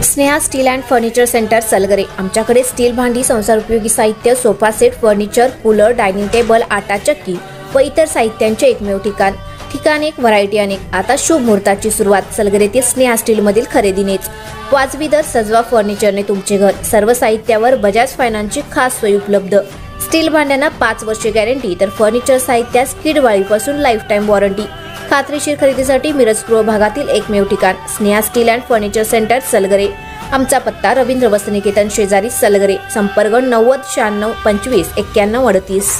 Sneha steel and furniture centre Salgare. आमच्याकडे steel भांडी, संसार उपयोगी साहित्य, sofa set, furniture, cooler, dining table, आटा चक्की व इतर साहित्यांचे एकमेव ठिकाण एक, व्हरायटी अनेक। आता शुभ मुहूर्ताची सुरुवात सलगरेतील स्नेहा स्टील मधील खरेदीनेच। वाजवी दर, सजवा फर्निचरने तुमचे घर। सर्व साहित्यावर बजाज फायनान्सची खास सोय उपलब्ध। स्टील भांड्यांना 5 वर्षे गॅरंटी, तर फर्निचर साहित्यास किडवाळीपासून लाईफ टाइम वॉरंटी। खात्रीशीर खरेदीसाठी मिरज पूर्व भागातील एकमेव ठिकाण Sneha steel and furniture centre Salgare. आमचा पत्ता रवींद्र वस्त्रनिकेतन शेजारी सलगरे। संपर्क 90 96 25 91 38।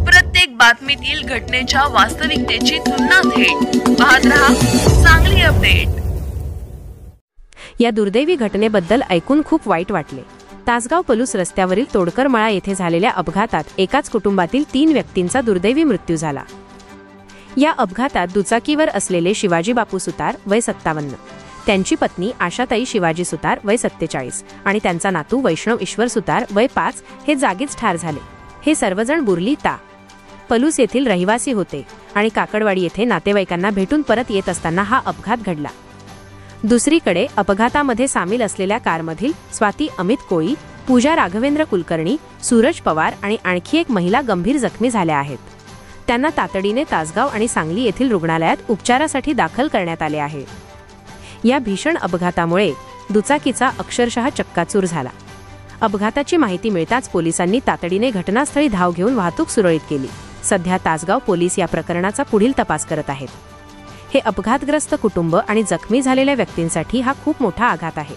प्रत्येक बातमीतील घटनेच्या वास्तविकतेची तुलना थेट पाहत रहा चांगली अपडेट। या दुर्दैवी घटनेबद्दल ऐकून खूप वाईट वाटले। तासगाव पलूस रस्त्यावरील तोडकर मळा येथे झालेल्या अपघातात एकाच कुटुंबातील 3 व्यक्तींचा दुर्दैवी मृत्यू झाला। या अपघातात दुचाकीवर असलेले शिवाजी बापू सुतार वय 57, त्यांची पत्नी आशाताई शिवाजी सुतार वय 47 आणि त्यांचा नातू वैष्णव ईश्वर सुतार वय 5 हे जागीच ठार झाले। हे सर्वजण बुर्ली ता पलूस येथील रहिवासी होते आणि काकडवाडी येथे नातेवाईकांना भेटून परत येत असताना हा अपघात घडला। दुसरीकडे अपघातामध्ये सामील असलेल्या कारमधील स्वाती अमित कोळी, पूजा राघवेंद्र कुलकर्णी, सूरज पवार आणि आणखी एक महिला गंभीर जखमी झाल्या आहेत। त्यांना तातडीने तासगाव आणि सांगली येथील रुग्णालयात उपचारासाठी दाखल करण्यात आले आहे। या भीषण अपघातामुळे दुचाकीचा अक्षरशः चक्काचूर झाला। अपघाताची माहिती मिळताच पोलिसांनी तातडीने घटनास्थळी धाव घेऊन वाहतूक सुरळीत केली। सध्या तासगाव पोलीस या प्रकरणाचा पुढील तपास करत आहेत। हे अपघातग्रस्त कुटुंब आणि जखमी झालेल्या व्यक्तींसाठी हा खूप मोठा आघात आहे।